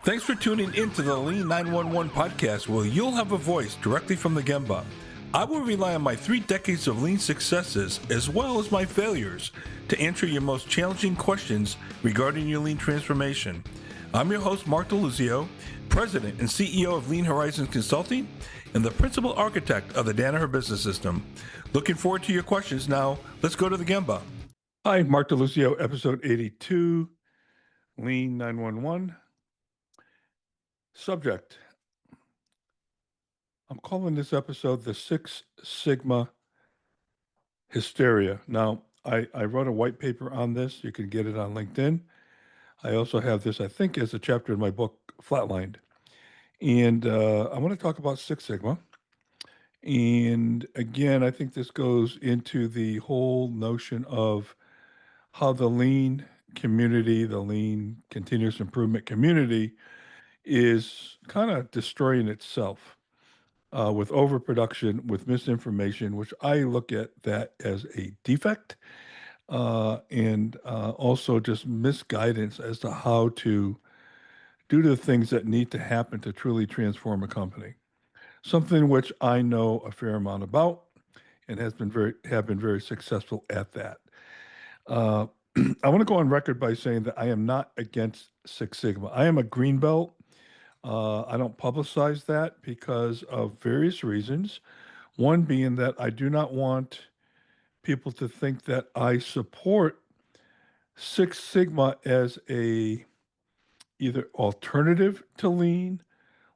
Thanks for tuning in to the Lean 911 podcast, where you'll have a voice directly from the Gemba. I will rely on my 3 decades of Lean successes as well as my failures to answer your most challenging questions regarding your Lean transformation. I'm your host, Mark DeLuzio, President and CEO of Lean Horizons Consulting and the Principal Architect of the Danaher Business System. Looking forward to your questions. Now, let's go to the Gemba. Hi, Mark DeLuzio, episode 82, Lean 911. Subject. I'm calling this episode the Six Sigma Hysteria. Now, I wrote a white paper on this. You can get it on LinkedIn. I also have this, I think, as a chapter in my book, Flatlined. And I want to talk about Six Sigma. And again, I think this goes into the whole notion of how the lean community, the lean continuous improvement community, is kind of destroying itself with overproduction, with misinformation, which I look at that as a defect, and also just misguidance as to how to do the things that need to happen to truly transform a company. Something which I know a fair amount about and have been very successful at that. Uh, I want to go on record by saying that I am not against Six Sigma. I am a green belt. I don't publicize that because of various reasons. One being that I do not want people to think that I support Six Sigma as a either alternative to lean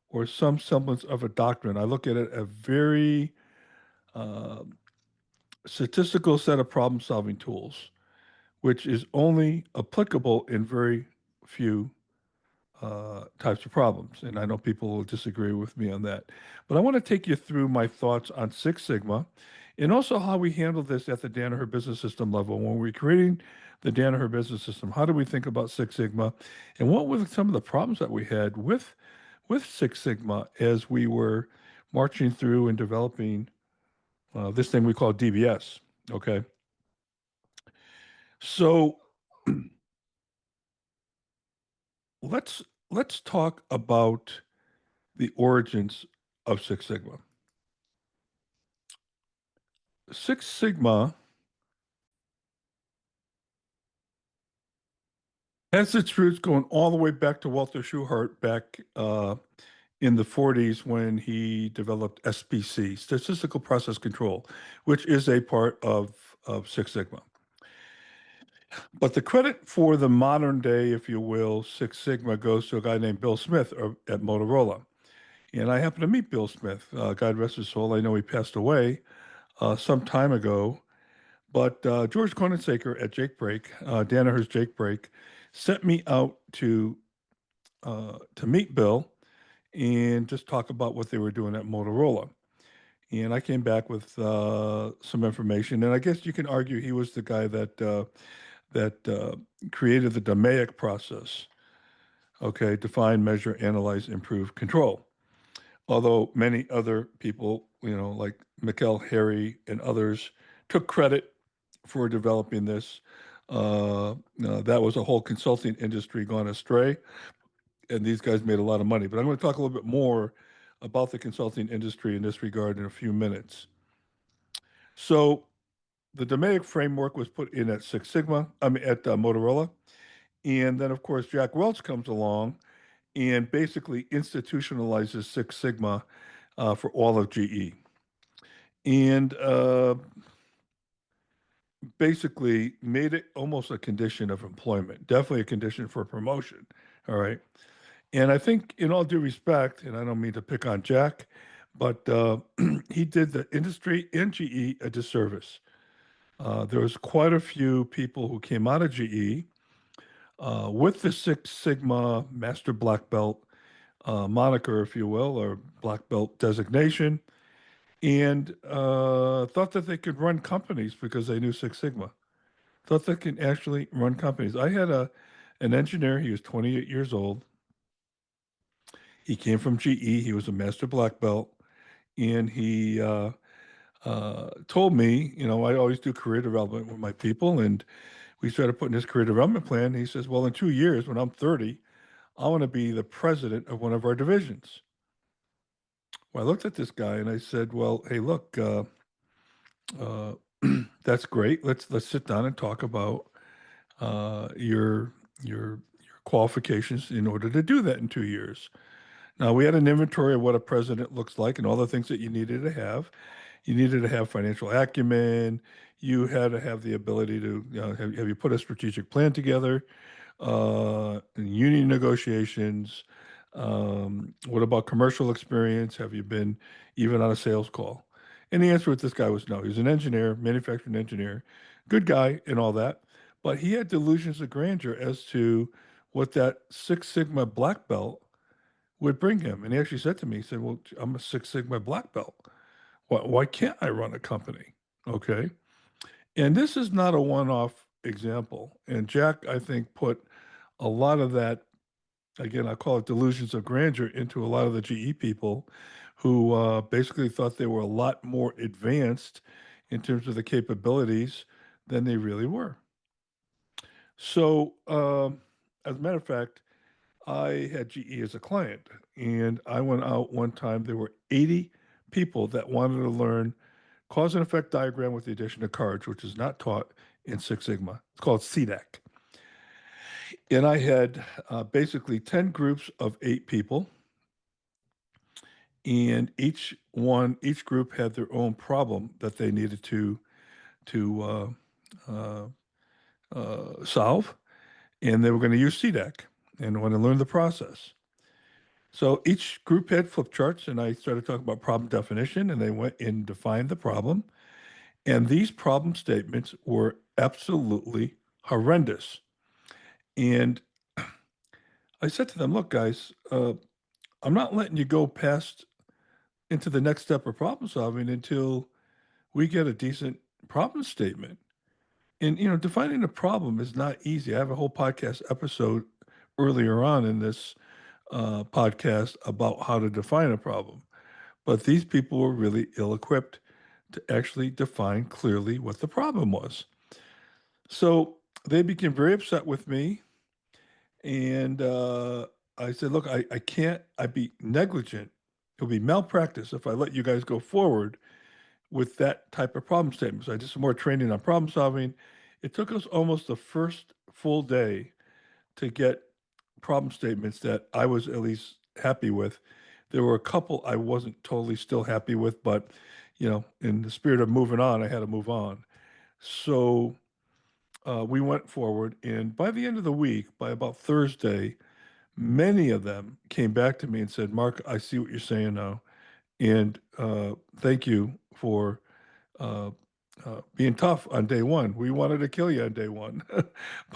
or some semblance of a doctrine. I look at it as a very uh, statistical set of problem solving tools, which is only applicable in very few types of problems. And I know people will disagree with me on that. But I want to take you through my thoughts on Six Sigma and also how we handle this at the Danaher Business System level. When we're creating the Danaher Business System, how do we think about Six Sigma? And what were some of the problems that we had with Six Sigma as we were marching through and developing this thing we call DBS? Okay. So let's let's talk about the origins of Six Sigma. Six Sigma has its roots going all the way back to Walter Schuhart back in the 40s when he developed SPC, statistical process control, which is a part of Six Sigma. But the credit for the modern day, if you will, Six Sigma goes to a guy named Bill Smith at Motorola. And I happened to meet Bill Smith. God rest his soul. I know he passed away some time ago. But George Konensaker at Jake Break, Danaher's Jake Break, sent me out to meet Bill and just talk about what they were doing at Motorola. And I came back with some information, and I guess you can argue he was the guy that created the DMAIC process. Okay, define, measure, analyze, improve, control. Although many other people, like Mikkel, Harry, and others, took credit for developing this. That was a whole consulting industry gone astray, and these guys made a lot of money. But I'm going to talk a little bit more about the consulting industry in this regard in a few minutes. So the DMAIC framework was put in at Six Sigma, at Motorola. And then, of course, Jack Welch comes along and basically institutionalizes Six Sigma for all of GE. And basically made it almost a condition of employment, definitely a condition for promotion. All right. And I think, in all due respect, and I don't mean to pick on Jack, but he did the industry and GE a disservice. There was quite a few people who came out of GE with the Six Sigma Master Black Belt moniker, if you will, or Black Belt designation, and thought that they could run companies because they knew Six Sigma. Thought they could actually run companies. I had an engineer. He was 28 years old. He came from GE. He was a master black belt, and he told me, I always do career development with my people, and we started putting his career development plan. He says, "Well, in 2 years, when I'm 30, I want to be the president of one of our divisions. Well, I looked at this guy and I said, well, hey, look, uh, that's great. Let's sit down and talk about your qualifications in order to do that in 2 years. Now, we had an inventory of what a president looks like and all the things that you needed to have. You needed to have financial acumen. You had to have the ability to, have you put a strategic plan together, union negotiations. What about commercial experience? Have you been even on a sales call? And the answer with this guy was no. He was an engineer, manufacturing engineer, good guy and all that. But he had delusions of grandeur as to what that Six Sigma black belt would bring him. And he actually said to me, he said, well, I'm a Six Sigma black belt. Why can't I run a company? Okay. And this is not a one off example. And Jack, I think, put a lot of that, again, I call it delusions of grandeur, into a lot of the GE people who basically thought they were a lot more advanced in terms of the capabilities than they really were. So, as a matter of fact, I had GE as a client, and I went out one time. There were 80 people that wanted to learn cause and effect diagram with the addition of cards, which is not taught in Six Sigma. It's called CDAC. And I had basically 10 groups of 8 people, and each group had their own problem that they needed to uh, solve, and they were going to use CDAC and want to learn the process. So each group had flip charts, and I started talking about problem definition, and they went and defined the problem. And these problem statements were absolutely horrendous. And I said to them, look, guys, I'm not letting you go past into the next step of problem solving until we get a decent problem statement. And, defining a problem is not easy. I have a whole podcast episode earlier on in this podcast about how to define a problem. But these people were really ill equipped to actually define clearly what the problem was. So they became very upset with me. And I said, look, I can't, I'd be negligent. It'll be malpractice if I let you guys go forward with that type of problem statement. So I did some more training on problem solving. It took us almost the first full day to get problem statements that I was at least happy with. There were a couple I wasn't totally still happy with, but in the spirit of moving on, I had to move on. So we went forward, and by the end of the week, by about Thursday, many of them came back to me and said, "Mark, I see what you're saying now, and thank you for uh, being tough on day one. We wanted to kill you on day one,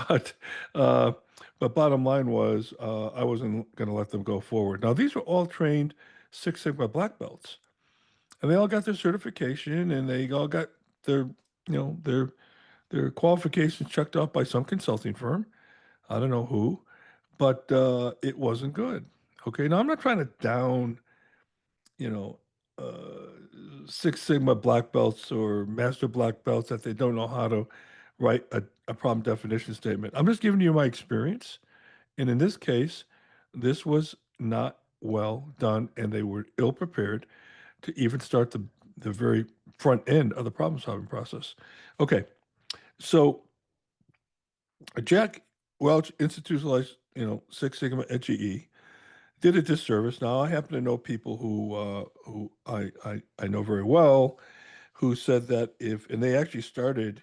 but uh, but bottom line was I wasn't going to let them go forward. Now these were all trained Six Sigma black belts, and they all got their certification, and they all got their their qualifications checked off by some consulting firm. I don't know who, but it wasn't good. Okay, now I'm not trying to down you know, uh, Six Sigma black belts or master black belts that they don't know how to write a problem definition statement. I'm just giving you my experience. And in this case, this was not well done, and they were ill prepared to even start the very front end of the problem solving process. Okay, so Jack Welch institutionalized, Six Sigma at GE, did a disservice. Now I happen to know people who I know very well, who said that if and they actually started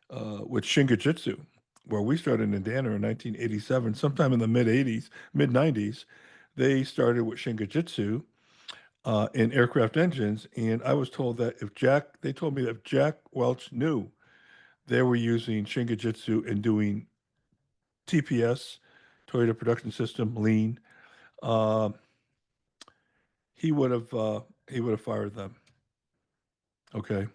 with Shingijutsu, where we started in Indiana in 1987, sometime in the mid 80s, mid 90s, they started with Shingijutsu in aircraft engines, and I was told that they told me that if Jack Welch knew they were using Shingijutsu and doing TPS, Toyota Production System, Lean. Uh, he would have fired them. Okay.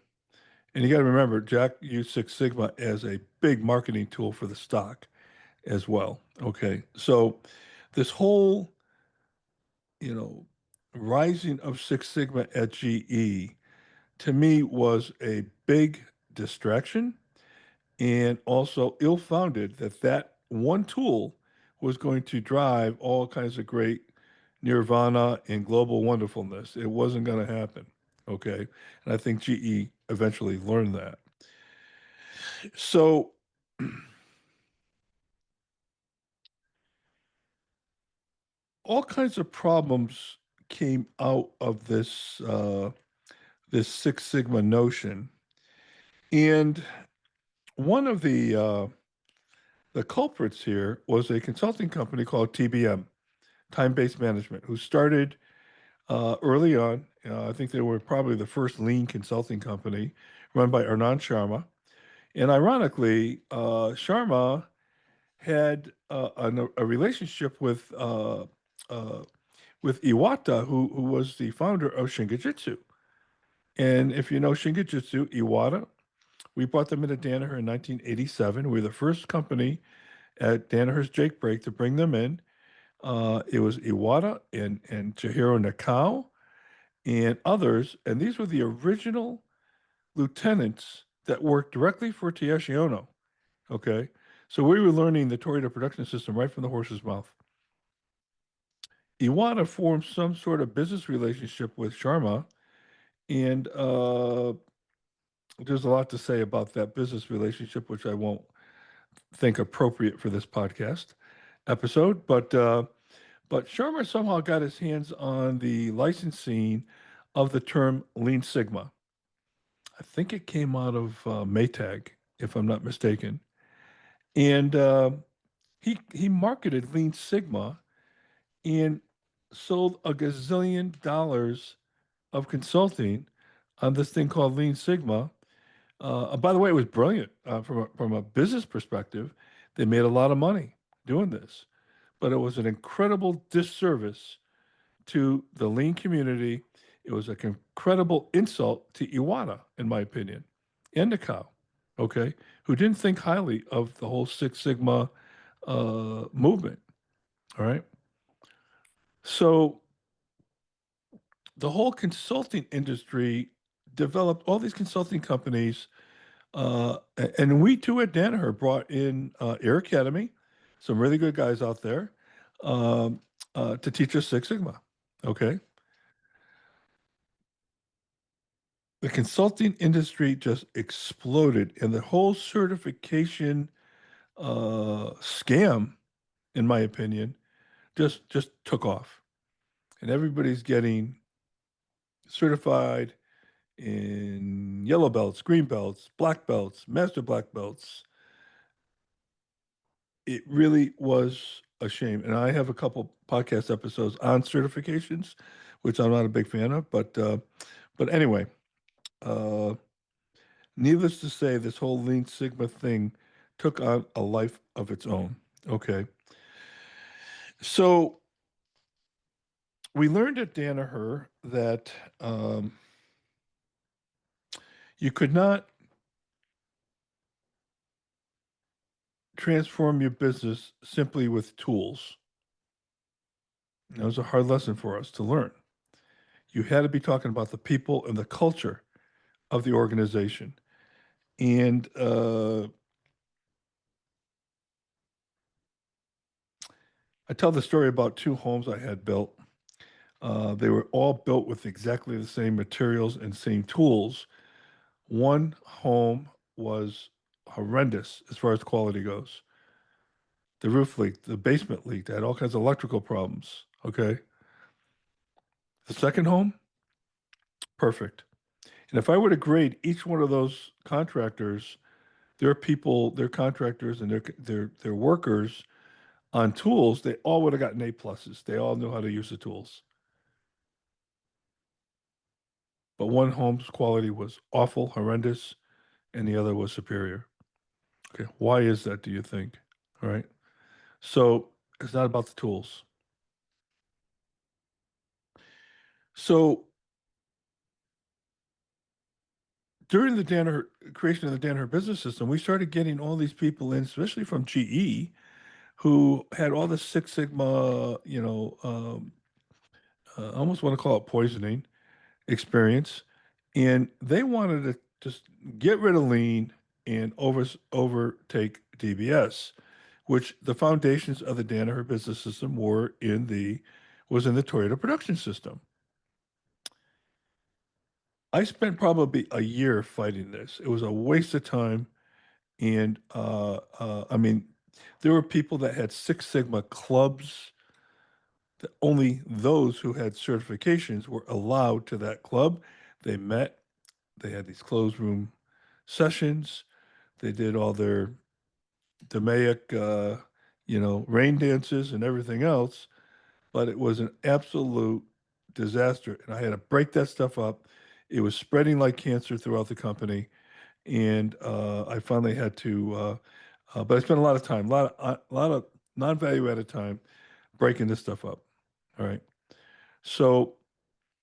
And you got to remember, Jack used Six Sigma as a big marketing tool for the stock as well. Okay. So this whole, you know, rising of Six Sigma at GE to me was a big distraction, and also ill-founded that one tool was going to drive all kinds of great nirvana and global wonderfulness. It wasn't going to happen. Okay. And I think GE eventually learned that. So all kinds of problems came out of this Six Sigma notion. And one of the culprits here was a consulting company called TBM, Time Based Management, who started early on. I think they were probably the first lean consulting company run by Anand Sharma. And ironically, Sharma had a relationship with Iwata, who was the founder of Shingijutsu. And if you know Shingijutsu, Iwata, we brought them into Danaher in 1987. We were the first company at Danaher's Jake Break to bring them in. It was Iwata and Chihiro Nakao and others. And these were the original lieutenants that worked directly for Takeshi Ono. Okay. So we were learning the Toyota production system right from the horse's mouth. Iwata formed some sort of business relationship with Sharma. And there's a lot to say about that business relationship, which I won't think appropriate for this podcast episode. But Sharma somehow got his hands on the licensing of the term Lean Sigma. I think it came out of Maytag, if I'm not mistaken. And he marketed Lean Sigma and sold a gazillion dollars of consulting on this thing called Lean Sigma. By the way, it was brilliant from a business perspective. They made a lot of money doing this, but it was an incredible disservice to the lean community. It was an incredible insult to Iwata, in my opinion, and Nikao, okay, who didn't think highly of the whole Six Sigma movement. All right. So the whole consulting industry developed all these consulting companies. And we too at Danaher brought in Air Academy, some really good guys out there, um, to teach us Six Sigma. Okay. The consulting industry just exploded, and the whole certification scam, in my opinion, just took off. And everybody's getting certified in yellow belts, green belts, black belts, master black belts. It really was a shame. And I have a couple podcast episodes on certifications, which I'm not a big fan of. But anyway, uh, needless to say, this whole Lean Sigma thing took on a life of its own. Okay. So we learned at Danaher that you could not transform your business simply with tools. That was a hard lesson for us to learn. You had to be talking about the people and the culture of the organization. And I tell the story about two homes I had built. They were all built with exactly the same materials and same tools. One home was horrendous as far as quality goes. The roof leaked, the basement leaked, had all kinds of electrical problems. Okay. The second home, perfect. And if I were to grade each one of those contractors, their people, their contractors, and their workers on tools, they all would have gotten A pluses. They all knew how to use the tools. But one home's quality was awful, horrendous, and the other was superior. Okay, why is that, do you think? All right. So it's not about the tools. So during the Danaher creation of the Danaher business system, we started getting all these people in, especially from GE, who had all the Six Sigma, I almost want to call it poisoning experience, and they wanted to just get rid of lean and overtake DBS, which the foundations of the Danaher business system was in the Toyota production system. I spent probably a year fighting this. It was a waste of time. And I mean, there were people that had Six Sigma clubs that only those who had certifications were allowed to that club. They met, they had these closed room sessions, they did all their Demaic, rain dances and everything else, but it was an absolute disaster. And I had to break that stuff up. It was spreading like cancer throughout the company. And I finally had to, but I spent a lot of time, a lot of non-value added time breaking this stuff up. All right. So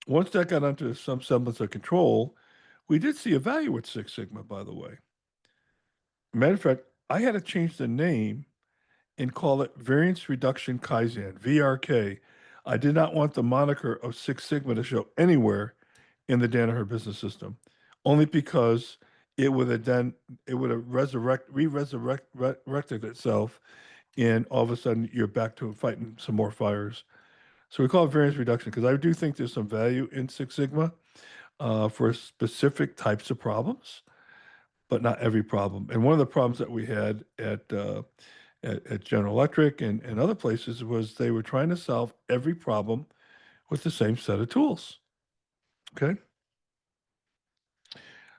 once that got under some semblance of control, we did see a value with Six Sigma, by the way. Matter of fact, I had to change the name and call it Variance Reduction Kaizen, VRK. I did not want the moniker of Six Sigma to show anywhere in the Danaher business system, only because it would have resurrected itself, and all of a sudden you're back to fighting some more fires. So we call it variance reduction because I do think there's some value in Six Sigma for specific types of problems, but not every problem. And one of the problems that we had at General Electric and other places was they were trying to solve every problem with the same set of tools. Okay.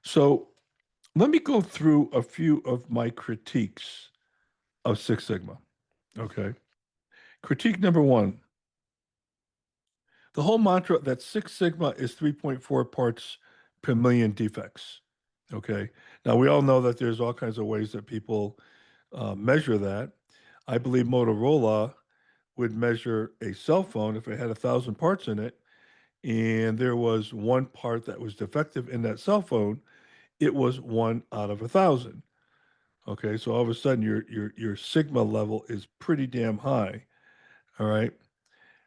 So let me go through a few of my critiques of Six Sigma. Okay. Critique number one, the whole mantra that Six Sigma is 3.4 parts per million defects. Okay. Now, we all know that there's all kinds of ways that people measure that. I believe Motorola would measure a cell phone if it had 1,000 parts in it and there was one part that was defective in that cell phone, it was one out of 1,000. Okay, so all of a sudden your sigma level is pretty damn high. All right,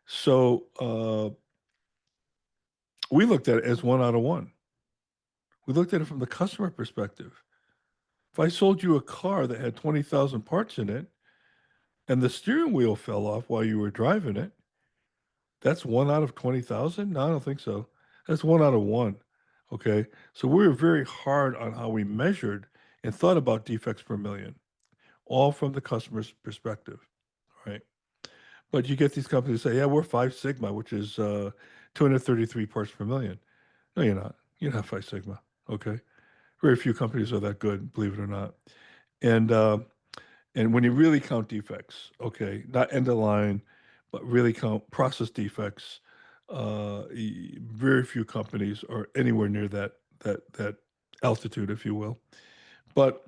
so we looked at it as one out of one. We looked at it from the customer perspective. If I sold you a car that had 20,000 parts in it and the steering wheel fell off while you were driving it, that's one out of 20,000? No, I don't think so. That's one out of one. Okay. So we were very hard on how we measured and thought about defects per million, all from the customer's perspective. Right. But you get these companies say, yeah, we're Five Sigma, which is 233 parts per million. No, you're not. You're not Five Sigma. Okay. Very few companies are that good, believe it or not. And and when you really count defects, okay, not end of line, but really count process defects, very few companies are anywhere near that altitude, if you will. But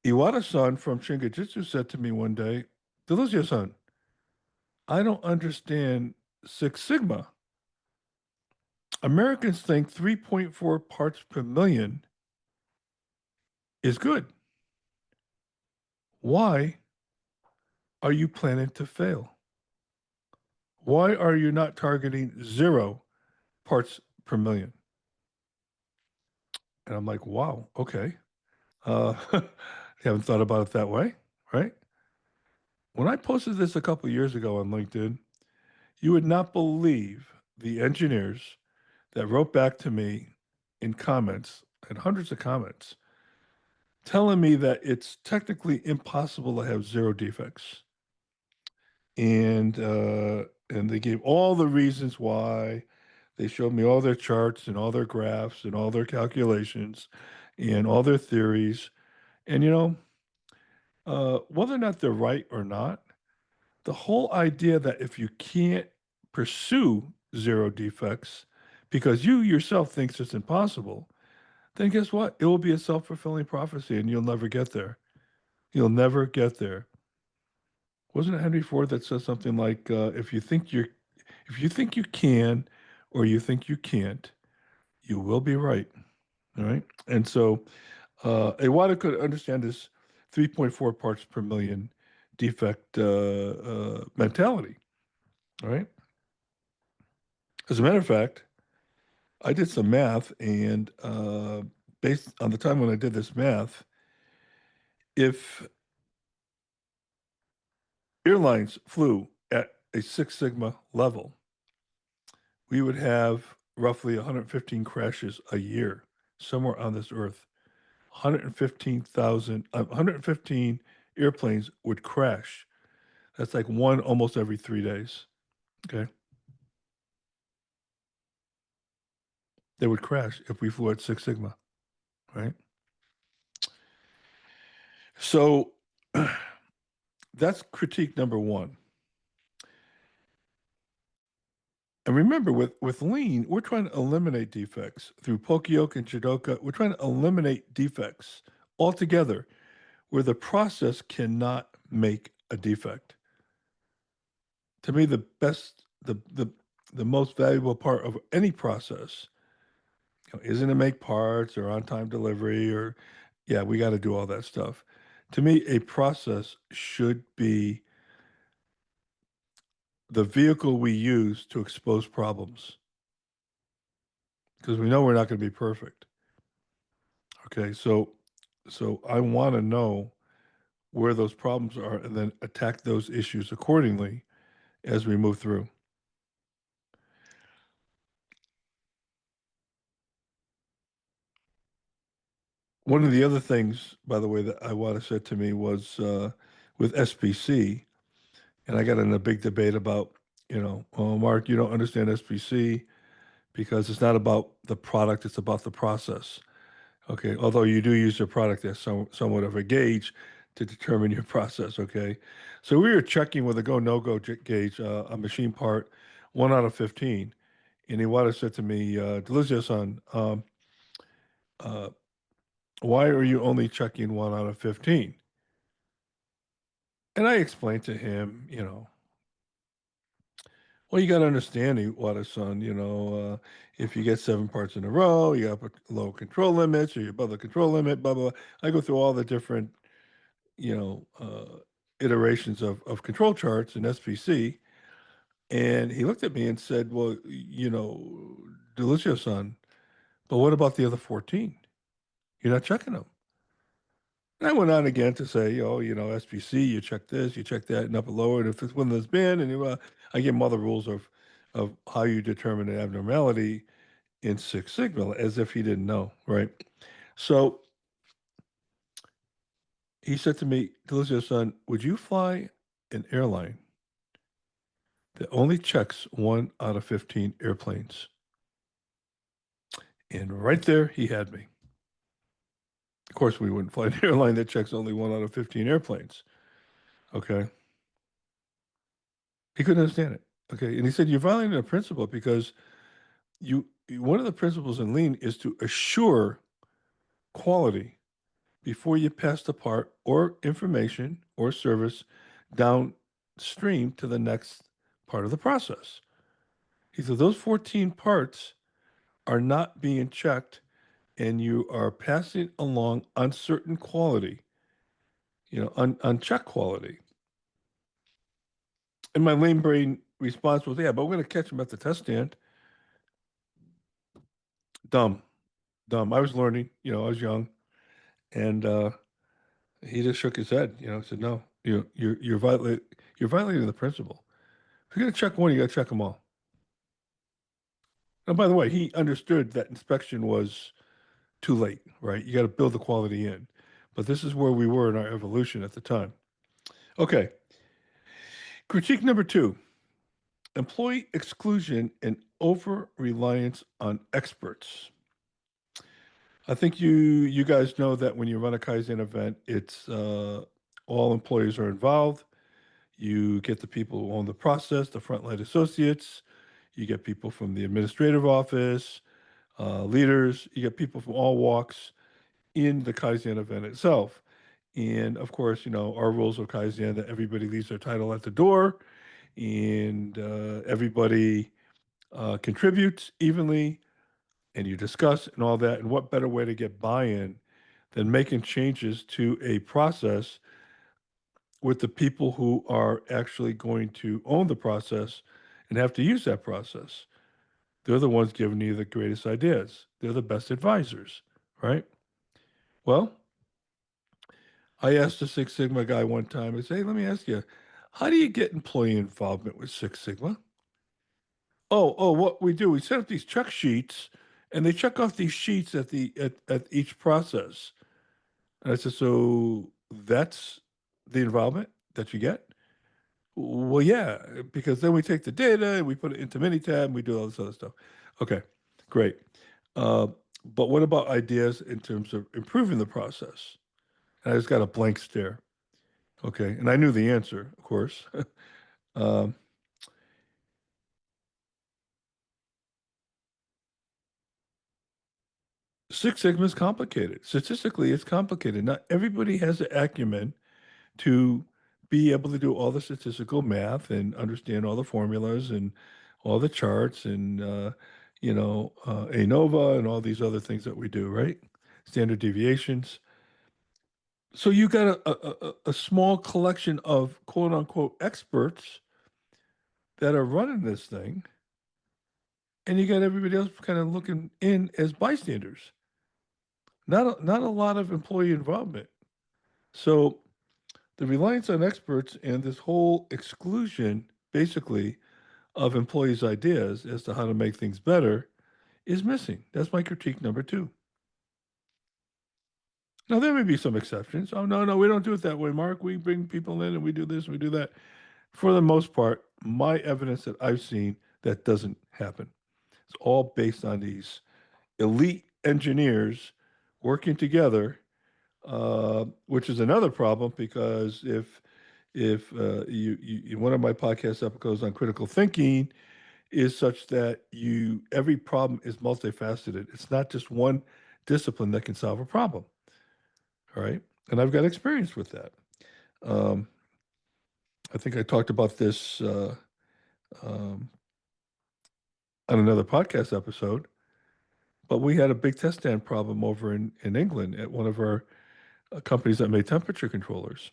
Iwata-san from Shingijutsu said to me one day, DeLuzio-san, I don't understand Six Sigma. Americans think 3.4 parts per million is good. Why are you planning to fail? Why are you not targeting 0 parts per million? And I'm like, wow, okay. You haven't thought about it that way, right? When I posted this a couple years ago on LinkedIn, you would not believe the engineers that wrote back to me in comments, and hundreds of comments, telling me that it's technically impossible to have 0 defects. And they gave all the reasons why. They showed me all their charts and all their graphs and all their calculations and all their theories. And whether or not they're right or not, the whole idea that if you can't pursue 0 defects because you yourself thinks it's impossible, then guess what? It will be a self-fulfilling prophecy and you'll never get there. You'll never get there. Wasn't it Henry Ford that says something like, if you think you can or you think you can't, you will be right. All right. And so Iwata could understand this 3.4 parts per million defect mentality. All right. As a matter of fact, I did some math and based on the time when I did this math, if airlines flew at a Six Sigma level, we would have roughly 115 crashes a year somewhere on this earth. 115 airplanes would crash. That's like one almost every 3 days. Okay. They would crash if we flew at Six Sigma, right? So that's critique number one. And remember, with lean, we're trying to eliminate defects through Pokeyoke and Chidoka. We're trying to eliminate defects altogether, where the process cannot make a defect. To me, the most valuable part of any process, isn't to make parts or on time delivery or, yeah, we got to do all that stuff. To me, a process should be the vehicle we use to expose problems because we know we're not going to be perfect. Okay, so I want to know where those problems are and then attack those issues accordingly as we move through. One of the other things, by the way, that Iwata said to me was with SPC, and I got in a big debate about, oh, Mark, you don't understand SPC because it's not about the product, it's about the process. Okay, although you do use your product as somewhat of a gauge to determine your process. Okay, so we were checking with a go no go gauge, a machine part, 1 out of 15, and Iwata said to me, DeLuzio-san, uh, why are you only checking 1 out of 15? And I explained to him, well, you got to understand, Iwata-san, if you get 7 parts in a row, you got low control limits, or you're above the control limit, blah, blah, blah. I go through all the different you know, iterations of control charts in SPC. And he looked at me and said, well, DeLuzio-san, but what about the other 14? You're not checking them. And I went on again to say, SPC, you check this, you check that, and up and lower, and if it's one of those been, and I give him all the rules of how you determine an abnormality in Six Sigma, as if he didn't know, right? So he said to me, DeLuzio-san, would you fly an airline that only checks 1 out of 15 airplanes? And right there, he had me. Of course, we wouldn't fly an airline that checks only 1 out of 15 airplanes. Okay. He couldn't understand it. Okay. And he said, you're violating a principle because one of the principles in lean is to assure quality before you pass the part or information or service downstream to the next part of the process. He said, those 14 parts are not being checked and you are passing along uncertain quality, unchecked quality. And my lame brain response was, yeah, but we're going to catch him at the test stand. Dumb, dumb. I was learning, I was young. And he just shook his head, said, no, you're violating the principle. If you're going to check one, you got to check them all. And by the way, he understood that inspection was too late, right? You got to build the quality in. But this is where we were in our evolution at the time. Okay. Critique number 2, employee exclusion and over reliance on experts. I think you guys know that when you run a Kaizen event, it's all employees are involved. You get the people who own the process, the frontline associates. You get people from the administrative office, leaders. You get people from all walks in the Kaizen event itself. And of course, our rules of Kaizen that everybody leaves their title at the door and everybody contributes evenly and you discuss and all that. And what better way to get buy-in than making changes to a process with the people who are actually going to own the process and have to use that process? They're the ones giving you the greatest ideas. They're the best advisors, right? Well, I asked a Six Sigma guy one time, I said, hey, let me ask you, how do you get employee involvement with Six Sigma? Oh, what we do, we set up these check sheets and they check off these sheets at each process. And I said, so that's the involvement that you get? Well, yeah, because then we take the data and we put it into Minitab and we do all this other stuff. Okay, great. Uh, but what about ideas in terms of improving the process? And I just got a blank stare. Okay, and I knew the answer, of course. um, Six Sigma is complicated. Statistically, it's complicated. Not everybody has the acumen to be able to do all the statistical math and understand all the formulas and all the charts and ANOVA and all these other things that we do, right? Standard deviations. So you got a small collection of quote unquote experts that are running this thing, and you got everybody else kind of looking in as bystanders. Not a lot of employee involvement. So the reliance on experts and this whole exclusion, basically, of employees' ideas as to how to make things better is missing. That's my critique number two. Now, there may be some exceptions. Oh, no, no, we don't do it that way, Mark. We bring people in and we do this and we do that. For the most part, my evidence that I've seen, that doesn't happen. It's all based on these elite engineers working together, which is another problem because if one of my podcast episodes on critical thinking is such that you every problem is multifaceted. It's not just one discipline that can solve a problem. All right, and I've got experience with that. Um, I think I talked about this um, on another podcast episode, but we had a big test stand problem over in England at one of our companies that made temperature controllers.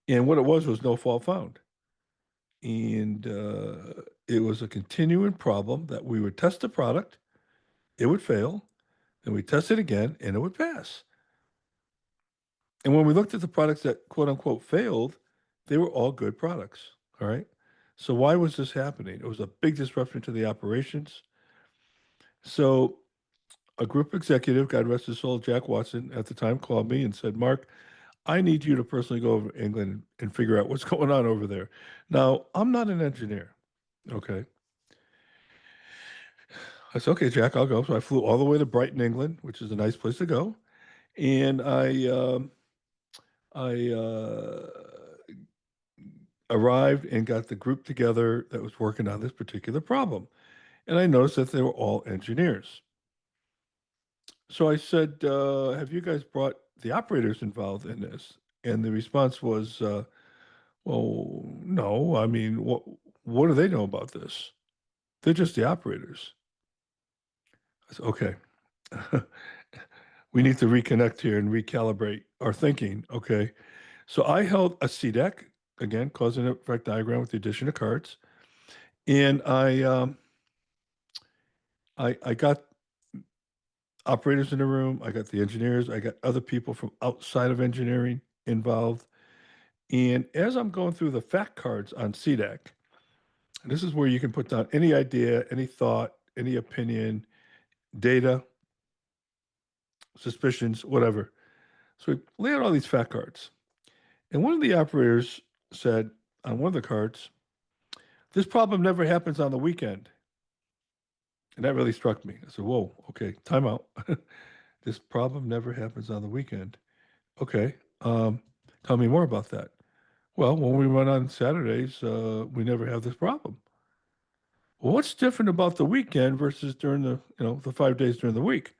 And what it was no fault found. And it was a continuing problem that we would test the product, it would fail, then we test it again, and it would pass. And when we looked at the products that quote unquote failed, they were all good products. All right. So why was this happening? It was a big disruption to the operations. So a group executive, God rest his soul, Jack Watson, at the time called me and said, Mark, I need you to personally go over to England and figure out what's going on over there. Now, I'm not an engineer. Okay. I said, okay, Jack, I'll go. So I flew all the way to Brighton, England, which is a nice place to go. And I arrived and got the group together that was working on this particular problem. And I noticed that they were all engineers. So I said, have you guys brought the operators involved in this? And the response was, well, no. I mean, what do they know about this? They're just the operators. I said, okay, we need to reconnect here and recalibrate our thinking. Okay. So I held a CDEC, again, cause and effect diagram with the addition of cards. And I got operators in the room. I got the engineers. I got other people from outside of engineering involved. And as I'm going through the fact cards on CDEC, and this is where you can put down any idea, any thought, any opinion, data, suspicions, whatever. So we lay out all these fact cards. And one of the operators said on one of the cards, this problem never happens on the weekend. And that really struck me. I said, whoa, okay, time out. This problem never happens on the weekend. Okay, tell me more about that. Well, when we run on Saturdays, we never have this problem. Well, what's different about the weekend versus during the 5 days during the week?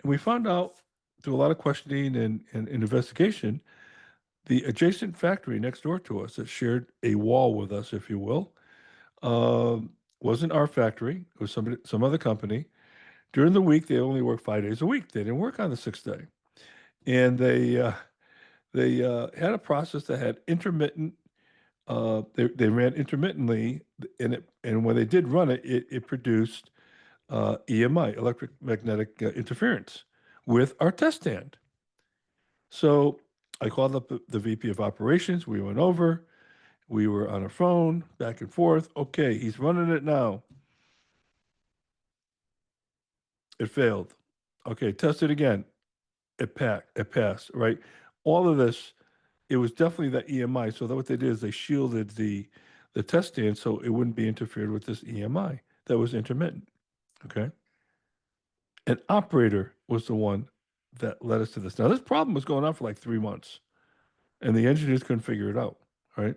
And we found out through a lot of questioning and investigation, the adjacent factory next door to us that shared a wall with us, if you will, wasn't our factory. It was some other company. During the week, they only worked 5 days a week. They didn't work on the sixth day, and they had a process that had intermittent. They ran intermittently, and when they did run it, it produced EMI, electromagnetic interference, with our test stand. So I called up the VP of operations. We went over. We were on a phone, back and forth. Okay, he's running it now. It failed. Okay, test it again. It passed, right? All of this, it was definitely that EMI. So that what they did is they shielded the test stand so it wouldn't be interfered with this EMI that was intermittent. Okay. An operator was the one that led us to this. Now, this problem was going on for like 3 months, and the engineers couldn't figure it out. Right.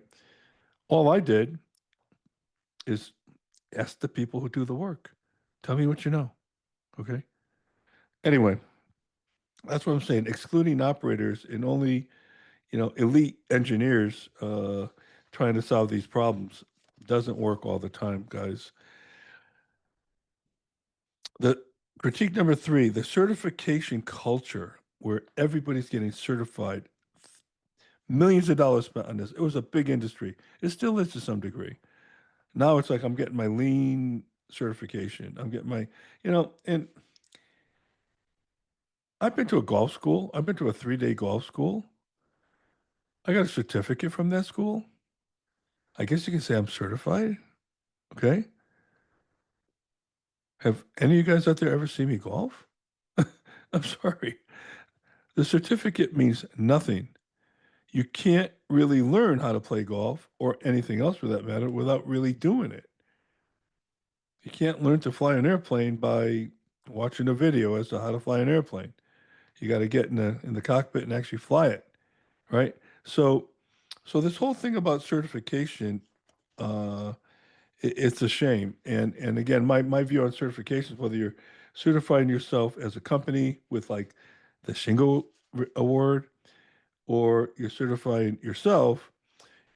All I did is ask the people who do the work. Tell me what you know. Okay. Anyway, that's what I'm saying. Excluding operators and only, elite engineers trying to solve these problems doesn't work all the time, guys. The critique number 3, the certification culture where everybody's getting certified, millions of dollars spent on this. It was a big industry. It still is to some degree. Now it's like I'm getting my lean certification. I'm getting my, and I've been to a golf school. I've been to a 3-day golf school. I got a certificate from that school. I guess you can say I'm certified. Okay. Have any of you guys out there ever seen me golf? I'm sorry. The certificate means nothing. You can't really learn how to play golf or anything else for that matter without really doing it. You can't learn to fly an airplane by watching a video as to how to fly an airplane. You got to get in the cockpit and actually fly it, right? So this whole thing about certification, uh, it's a shame. And again, my view on certifications, whether you're certifying yourself as a company with like the Shingle Award or you're certifying yourself,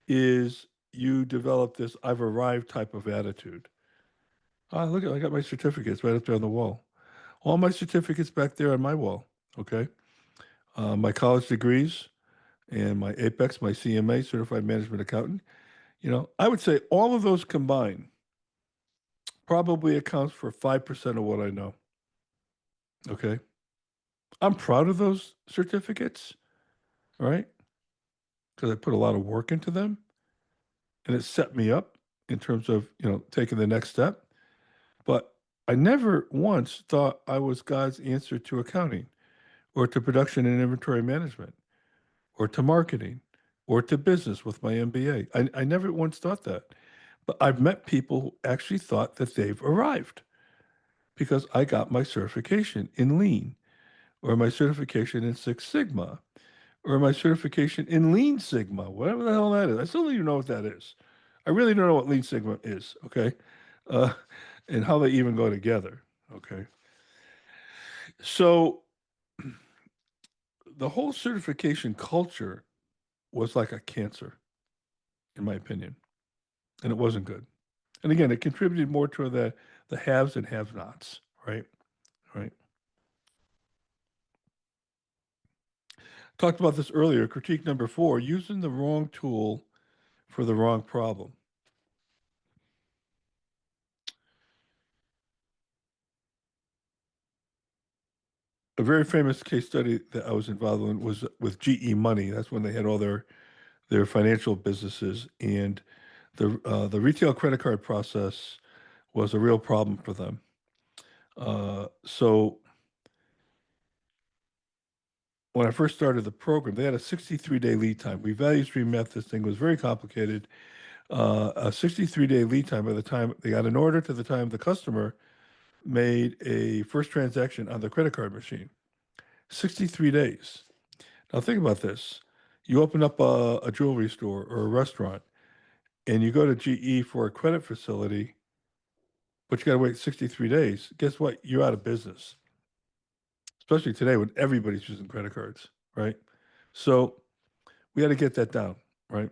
is you develop this I've arrived type of attitude. Ah, look, I got my certificates right up there on the wall. All my certificates back there on my wall. Okay. My college degrees and my Apex, my CMA, Certified Management Accountant. I would say all of those combined probably accounts for 5% of what I know. Okay. I'm proud of those certificates, right? Because I put a lot of work into them and it set me up in terms of, taking the next step. But I never once thought I was God's answer to accounting or to production and inventory management or to marketing or to business with my MBA. I never once thought that. But I've met people who actually thought that they've arrived because I got my certification in Lean or my certification in Six Sigma or my certification in Lean Sigma, whatever the hell that is. I still don't even know what that is. I really don't know what Lean Sigma is, okay? Uh, and how they even go together, okay? So the whole certification culture was like a cancer, in my opinion, and it wasn't good. And again, it contributed more to the haves and have-nots, right? Right. Talked about this earlier. Critique number 4: using the wrong tool for the wrong problem. A very famous case study that I was involved in was with GE Money. That's when they had all their financial businesses, and the retail credit card process was a real problem for them. So when I first started the program, they had a 63-day lead time. We value stream math this thing. It was very complicated. A 63-day lead time by the time they got an order to the time the customer made a first transaction on the credit card machine. 63 days. Now think about this. You open up a jewelry store or a restaurant and you go to GE for a credit facility, but you got to wait 63 days. Guess what? You're out of business, especially today when everybody's using credit cards, right? So we got to get that down, right?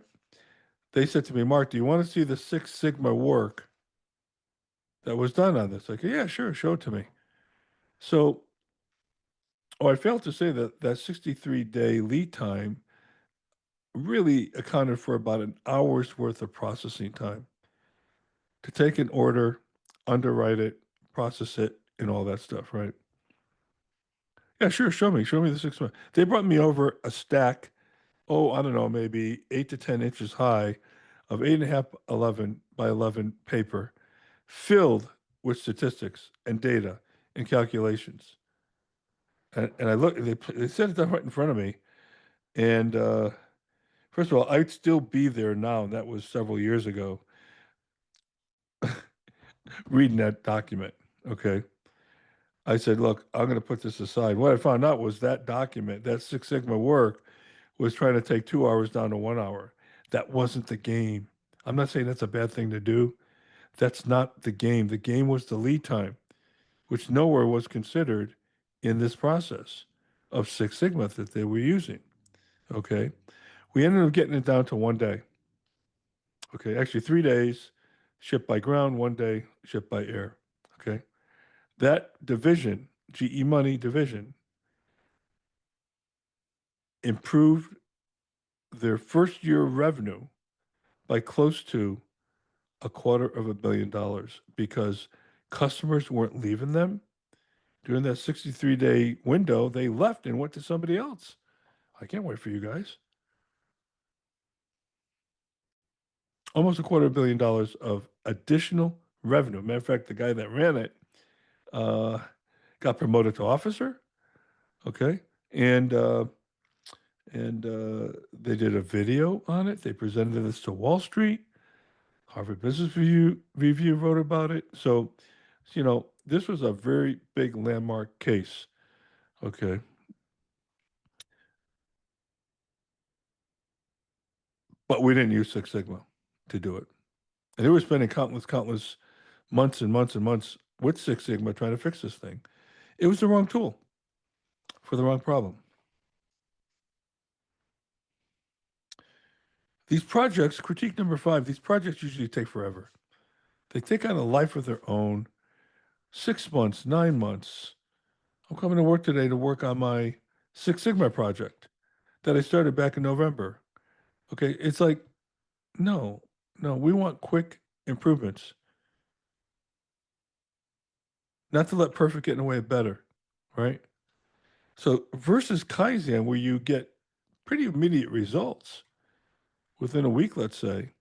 They said to me, Mark, do you want to see the Six Sigma work that was done on this? Like, yeah, sure, show it to me. So, I failed to say that that 63-day lead time really accounted for about an hour's worth of processing time to take an order, underwrite it, process it, and all that stuff, right? Yeah, sure. Show me the 6 month. They brought me over a stack. Oh, I don't know, maybe 8 to 10 inches high, of 8.5, 11 by 11 paper, filled with statistics and data and calculations. And I look, they set it down right in front of me. And first of all, I'd still be there now. And that was several years ago, reading that document. Okay. I said, look, I'm going to put this aside. What I found out was that document, that Six Sigma work, was trying to take 2 hours down to 1 hour. That wasn't the game. I'm not saying that's a bad thing to do. That's not the game. The game was the lead time, which nowhere was considered in this process of Six Sigma that they were using. Okay. We ended up getting it down to 1 day. Okay. Actually, 3 days shipped by ground, 1 day shipped by air. Okay. That division, GE Money division, improved their first year revenue by close to $250 million because customers weren't leaving them. During that 63-day window, they left and went to somebody else. I can't wait for you guys. Almost $250 million of additional revenue. Matter of fact, the guy that ran it uh, got promoted to officer. Okay, and they did a video on it. They presented this to Wall Street. Harvard Business Review wrote about it. So, this was a very big landmark case. Okay, but we didn't use Six Sigma to do it, and they were spending countless months and months and months with Six Sigma trying to fix this thing. It was the wrong tool for the wrong problem. These projects, critique number 5, these projects usually take forever. They take on a life of their own. 6 months, 9 months. I'm coming to work today to work on my Six Sigma project that I started back in November. Okay, it's like, no, no, we want quick improvements, not to let perfect get in the way of better, right? So versus Kaizen, where you get pretty immediate results within a week, let's say,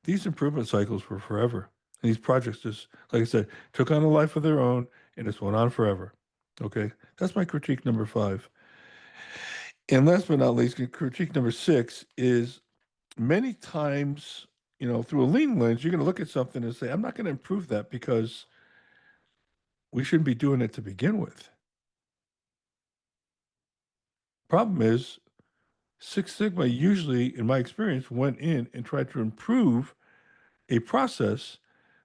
these improvement cycles were forever. And these projects just, like I said, took on a life of their own and just went on forever. Okay, that's my critique number 5. And last but not least, critique number 6 is many times, through a lean lens, you're going to look at something and say, I'm not going to improve that because we shouldn't be doing it to begin with. Problem is, Six Sigma usually, in my experience, went in and tried to improve a process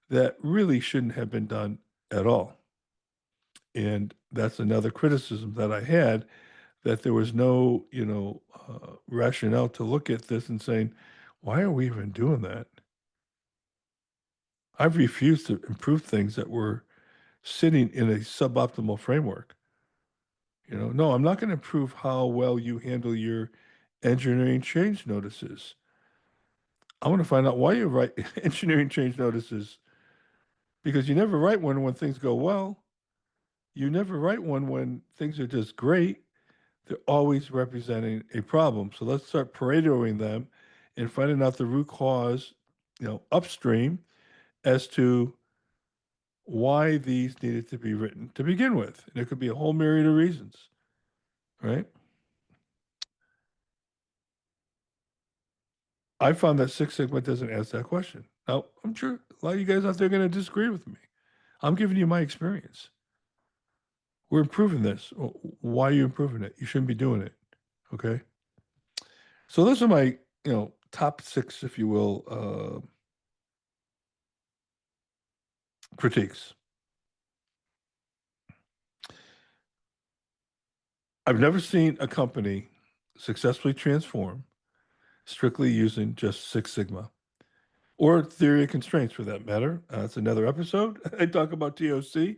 that really shouldn't have been done at all. And that's another criticism that I had, that there was no, rationale to look at this and saying, why are we even doing that? I've refused to improve things that were sitting in a suboptimal framework. No, I'm not going to improve how well you handle your engineering change notices. I want to find out why you write engineering change notices, because you never write one when things go well. You never write one when things are just great. They're always representing a problem. So let's start paradoing them and finding out the root cause, upstream, as to why these needed to be written to begin with. And there could be a whole myriad of reasons, right? I found that Six Sigma doesn't ask that question. Now, I'm sure a lot of you guys out there are going to disagree with me. I'm giving you my experience. We're improving this. Why are you improving it? You shouldn't be doing it. Okay. So those are my, top 6, if you will, critiques. I've never seen a company successfully transform strictly using just Six Sigma or theory of constraints for that matter. That's another episode. I talk about TOC,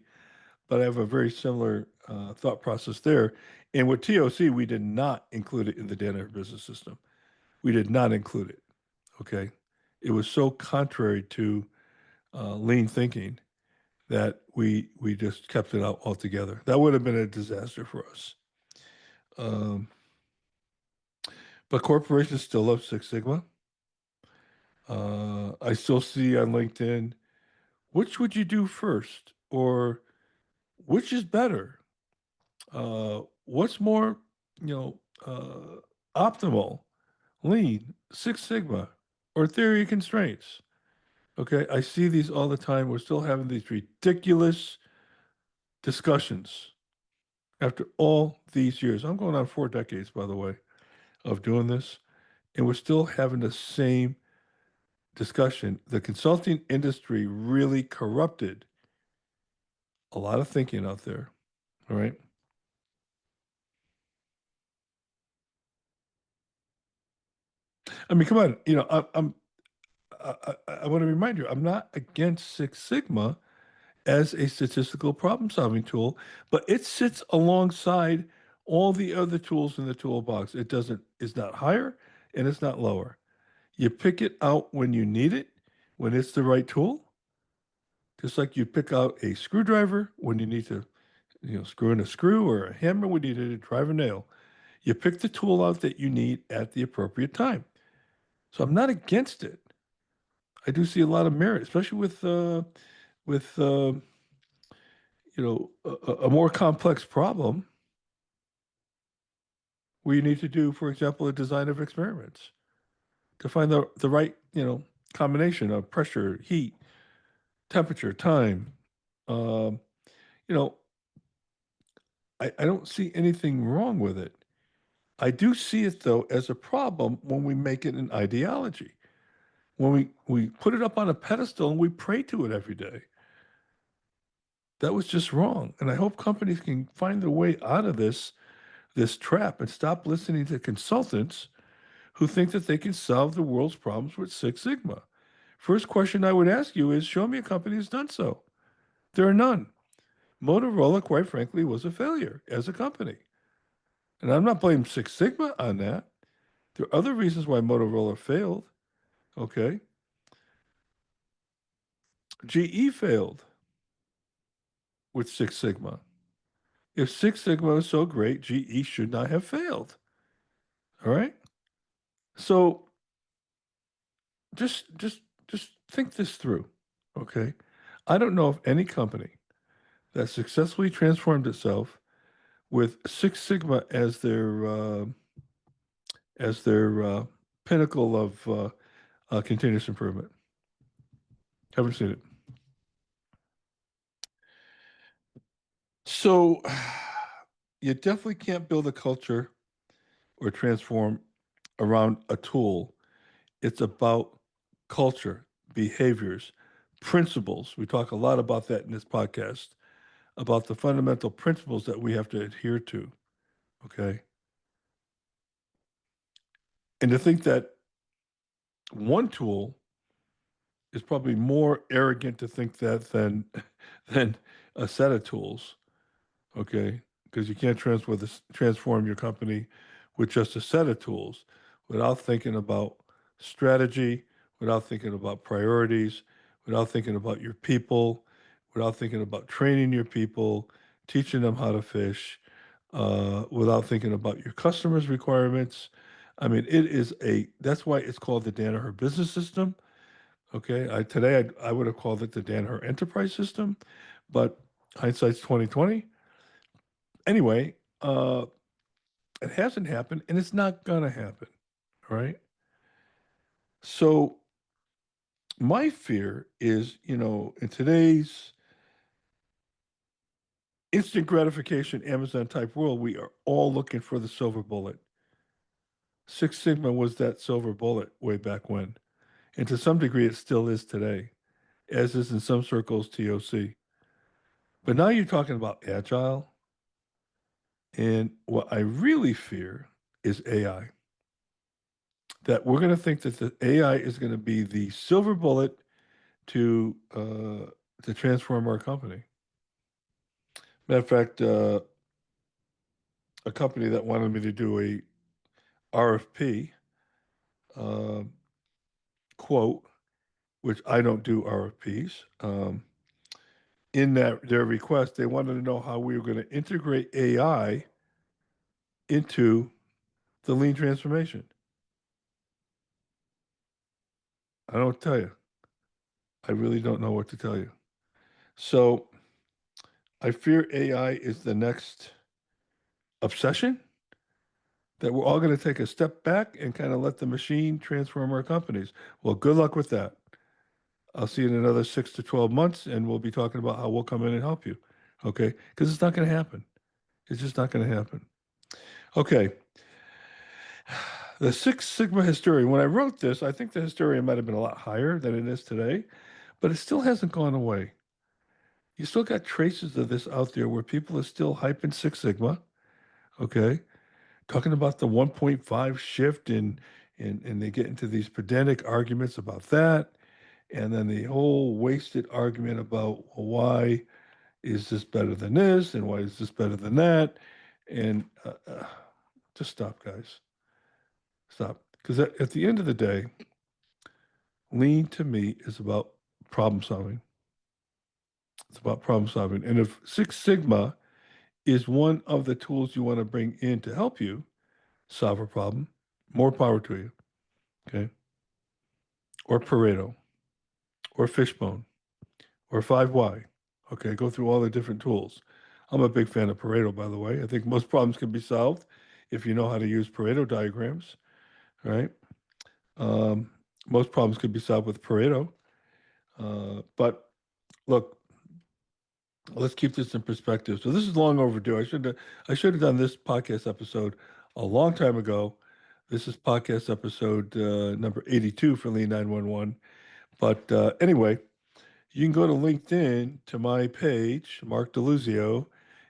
but I have a very similar thought process there. And with TOC, we did not include it in the Danaher business system. We did not include it. Okay. It was so contrary to lean thinking that we just kept it out altogether. That would have been a disaster for us. Um, but corporations still love Six Sigma. I still see on LinkedIn, which would you do first, or which is better? What's more, you know, optimal, lean, Six Sigma, or theory of constraints? Okay, I see these all the time. We're still having these ridiculous discussions after all these years. I'm going on 4 decades, by the way, of doing this, and we're still having the same discussion. The consulting industry really corrupted a lot of thinking out there. All right. I mean, come on. I want to remind you, I'm not against Six Sigma as a statistical problem solving tool, but it sits alongside all the other tools in the toolbox. It's not higher and it's not lower. You pick it out when you need it, when it's the right tool, just like you pick out a screwdriver when you need to, screw in a screw, or a hammer when you need to drive a nail. You pick the tool out that you need at the appropriate time. So I'm not against it. I do see a lot of merit, especially with a more complex problem where you need to do, for example, a design of experiments to find the right, combination of pressure, heat, temperature, time. Um, you know, I don't see anything wrong with it. I do see it though as a problem when we make it an ideology. When we put it up on a pedestal and we pray to it every day. That was just wrong. And I hope companies can find their way out of this trap and stop listening to consultants who think that they can solve the world's problems with Six Sigma. First question I would ask you is, show me a company that's done so. There are none. Motorola, quite frankly, was a failure as a company. And I'm not blaming Six Sigma on that. There are other reasons why Motorola failed. Okay. GE failed with Six Sigma. If Six Sigma was so great, GE should not have failed. All right. So just think this through. Okay. I don't know of any company that successfully transformed itself with Six Sigma as their pinnacle of continuous improvement. Haven't seen it. So you definitely can't build a culture or transform around a tool. It's about culture, behaviors, principles. We talk a lot about that in this podcast, about the fundamental principles that we have to adhere to. Okay. And to think that one tool is probably more arrogant to think that than a set of tools. Okay, because you can't transform your company with just a set of tools without thinking about strategy, without thinking about priorities, without thinking about your people, without thinking about training your people, teaching them how to fish, without thinking about your customers' requirements. I mean, that's why it's called the Danaher Business System. Okay, I would have called it the Danaher Enterprise System, but hindsight's 2020. Anyway, it hasn't happened and it's not gonna happen. Right. So my fear is, in today's instant gratification Amazon type world, we are all looking for the silver bullet. Six Sigma was that silver bullet way back when. And to some degree it still is today, as is in some circles TOC. But now you're talking about agile. And what I really fear is AI. That we're going to think that the AI is going to be the silver bullet to transform our company. Matter of fact, a company that wanted me to do a RFP uh, quote, which I don't do RFPs. in their request, they wanted to know how we were going to integrate AI into the lean transformation. I don't tell you. I really don't know what to tell you. So I fear AI is the next obsession, that we're all going to take a step back and kind of let the machine transform our companies. Well, good luck with that. I'll see you in another 6 to 12 months, and we'll be talking about how we'll come in and help you. Okay? Because it's not going to happen. It's just not going to happen. Okay. The Six Sigma Hysteria. When I wrote this, I think the hysteria might have been a lot higher than it is today, but it still hasn't gone away. You still got traces of this out there where people are still hyping Six Sigma. Okay? Talking about the 1.5 shift and they get into these pedantic arguments about that. And then the whole wasted argument about, well, why is this better than this? And why is this better than that? And just stop, guys. Stop. Because at the end of the day, lean to me is about problem solving. It's about problem solving. And if Six Sigma is one of the tools you want to bring in to help you solve a problem, more power to you. Okay. Or Pareto, or Fishbone, or 5Y. Okay, go through all the different tools. I'm a big fan of Pareto, by the way. I think most problems can be solved if you know how to use Pareto diagrams, right? Most problems can be solved with Pareto. But look, let's keep this in perspective. So this is long overdue. I should have done this podcast episode a long time ago. This is podcast episode number 82 for Lean 911. But anyway, you can go to LinkedIn to my page, Mark DeLuzio,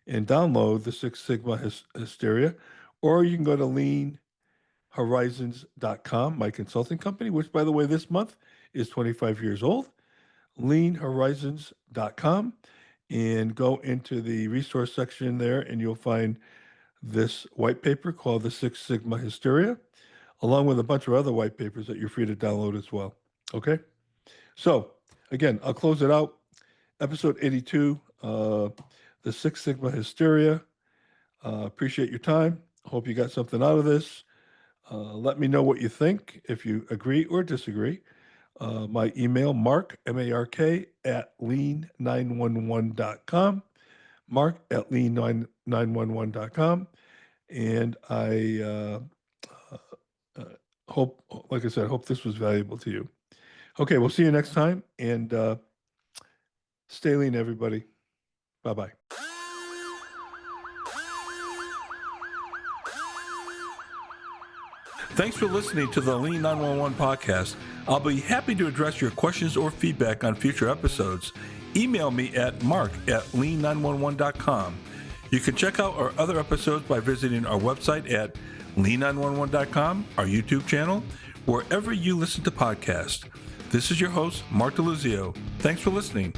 and download the Six Sigma Hysteria, or you can go to leanhorizons.com, my consulting company, which, by the way, this month is 25 years old, leanhorizons.com, and go into the resource section there, and you'll find this white paper called the Six Sigma Hysteria, along with a bunch of other white papers that you're free to download as well. Okay? So, again, I'll close it out. Episode 82, the Six Sigma Hysteria. Appreciate your time. Hope you got something out of this. Let me know what you think, if you agree or disagree. My email, Mark, M-A-R-K, at lean911.com. Mark at lean911.com. And I hope, like I said, hope this was valuable to you. Okay, we'll see you next time, and stay lean, everybody. Bye-bye. Thanks for listening to the Lean 911 podcast. I'll be happy to address your questions or feedback on future episodes. Email me at mark@lean911.com. You can check out our other episodes by visiting our website at lean911.com, our YouTube channel, wherever you listen to podcasts. This is your host, Mark DeLuzio. Thanks for listening.